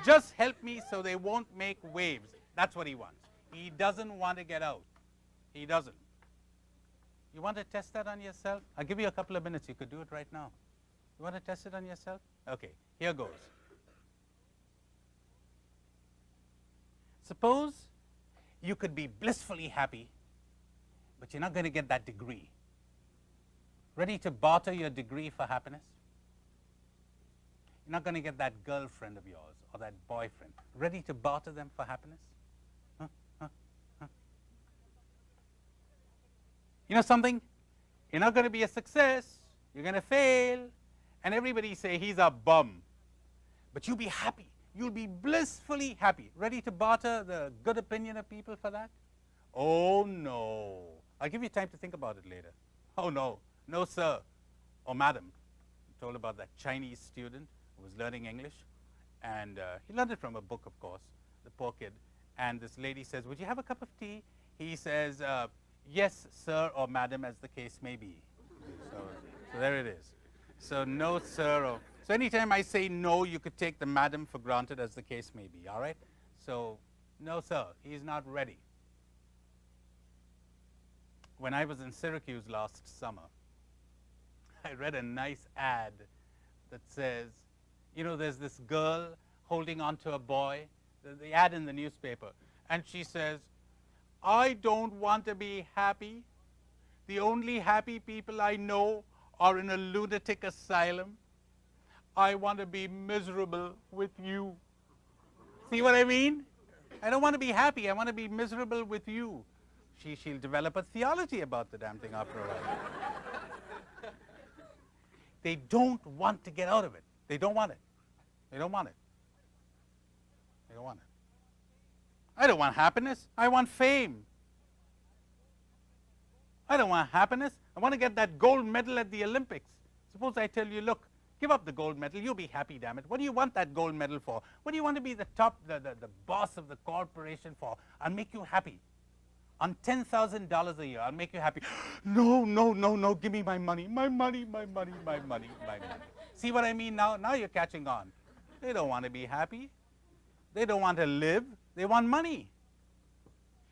Just help me so they won't make waves. That's what he wants. He doesn't want to get out. He doesn't. You want to test that on yourself? I'll give you a couple of minutes. You could do it right now. You want to test it on yourself? Okay, here goes. Suppose you could be blissfully happy, but you're not going to get that degree. Ready to barter your degree for happiness? You're not going to get that girlfriend of yours or that boyfriend. Ready to barter them for happiness? Huh? Huh? Huh? You know something? You're not going to be a success. You're going to fail. And everybody say he's a bum. But you'll be happy. You'll be blissfully happy. Ready to barter the good opinion of people for that? Oh, no. I'll give you time to think about it later. Oh, no. No, sir. Or madam. I'm told about that Chinese student who was learning English. And he learned it from a book, of course, the poor kid. And this lady says, would you have a cup of tea? He says, yes, sir, or madam, as the case may be. So there it is. So no, sir, or... So anytime I say no, you could take the madam for granted, as the case may be, all right? So, no, sir, he's not ready. When I was in Syracuse last summer, I read a nice ad that says, you know, there's this girl holding on to a boy, the ad in the newspaper, and she says, I don't want to be happy. The only happy people I know are in a lunatic asylum. I want to be miserable with you. See what I mean? I don't want to be happy. I want to be miserable with you. She'll develop a theology about the damn thing after a while. They don't want to get out of it. They don't want it. They don't want it. They don't want it. I don't want happiness. I want fame. I don't want happiness. I want to get that gold medal at the Olympics. Suppose I tell you, look, give up the gold medal. You'll be happy, damn it. What do you want that gold medal for? What do you want to be the top, the boss of the corporation for? I'll make you happy. On $10,000 a year, I'll make you happy. No, no, no, no. Give me my money. My money, my money, my money, my money. See what I mean now? Now you're catching on. They don't want to be happy. They don't want to live. They want money.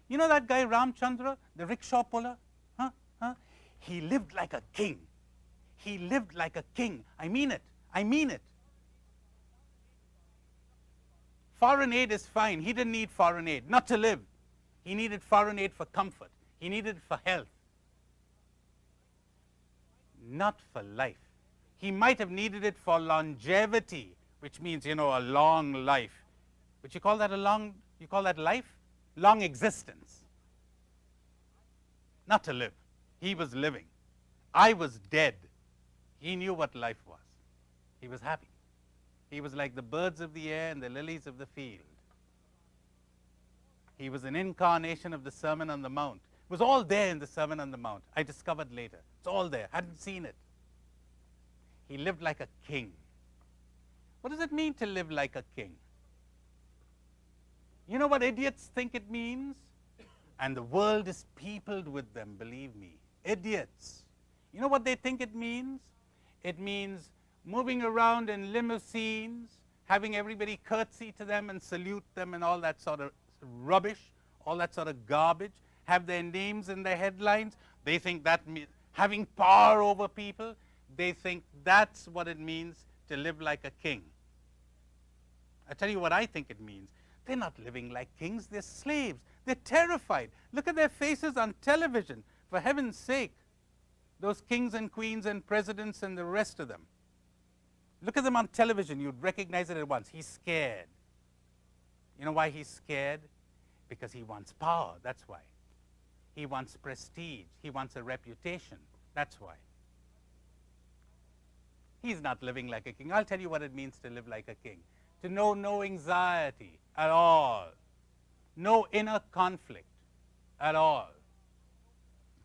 You know that guy Ramchandra, the rickshaw puller? Huh? Huh? He lived like a king. He lived like a king. I mean it. I mean it. Foreign aid is fine. He didn't need foreign aid, not to live. He needed foreign aid for comfort. He needed it for health, not for life. He might have needed it for longevity, which means, you know, a long life. But you call that a long, you call that life? Long existence. Not to live. He was living. I was dead. He knew what life was. He was happy. He was like the birds of the air and the lilies of the field. He was an incarnation of the Sermon on the Mount. It was all there in the Sermon on the Mount. I discovered later. It's all there. Hadn't seen it. He lived like a king. What does it mean to live like a king? You know what idiots think it means? And the world is peopled with them, believe me. Idiots. You know what they think it means? It means moving around in limousines, having everybody curtsy to them and salute them and all that sort of rubbish, all that sort of garbage, have their names in their headlines. They think that means having power over people. They think that's what it means to live like a king. I tell you what I think it means. They're not living like kings. They're slaves. They're terrified. Look at their faces on television, for heaven's sake. Those kings and queens and presidents and the rest of them. Look at them on television. You'd recognize it at once. He's scared. You know why he's scared? Because he wants power. That's why. He wants prestige. He wants a reputation. That's why. He's not living like a king. I'll tell you what it means to live like a king. To know no anxiety at all. No inner conflict at all.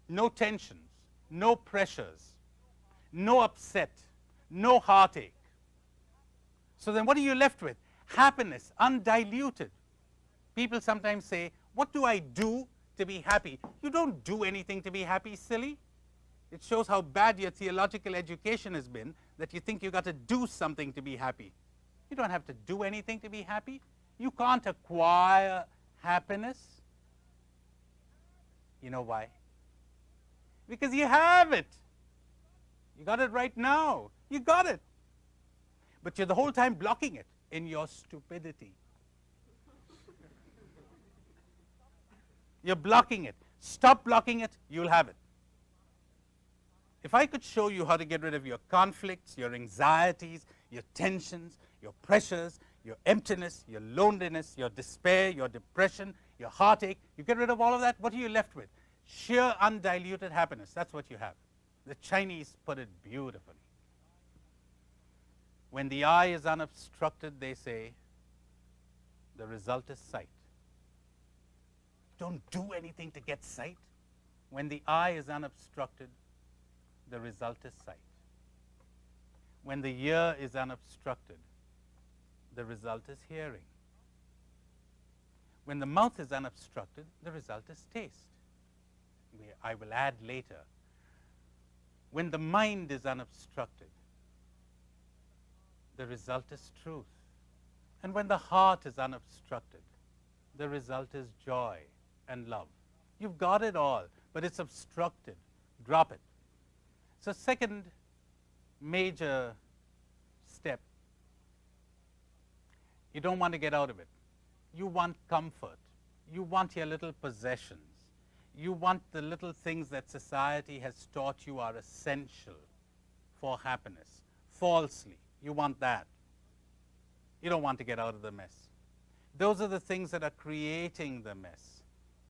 No tensions. No pressures, no upset, no heartache. So then what are you left with? Happiness, undiluted. People sometimes say, what do I do to be happy? You don't do anything to be happy, silly. It shows how bad your theological education has been that you think you've got to do something to be happy. You don't have to do anything to be happy. You can't acquire happiness. You know why? Because you have it. You got it right now. You got it. But you're the whole time blocking it in your stupidity. You're blocking it. Stop blocking it, you'll have it. If I could show you how to get rid of your conflicts, your anxieties, your tensions, your pressures, your emptiness, your loneliness, your despair, your depression, your heartache, you get rid of all of that, what are you left with? Sheer undiluted happiness. That's what you have. The Chinese put it beautifully. When the eye is unobstructed, they say, the result is sight. Don't do anything to get sight. When the eye is unobstructed, the result is sight. When the ear is unobstructed, the result is hearing. When the mouth is unobstructed, the result is taste. I will add later. When the mind is unobstructed, the result is truth. And when the heart is unobstructed, the result is joy and love. You've got it all, but it's obstructed. Drop it. So second major step, you don't want to get out of it. You want comfort. You want your little possessions. You want the little things that society has taught you are essential for happiness. Falsely, you want that. You don't want to get out of the mess. Those are the things that are creating the mess.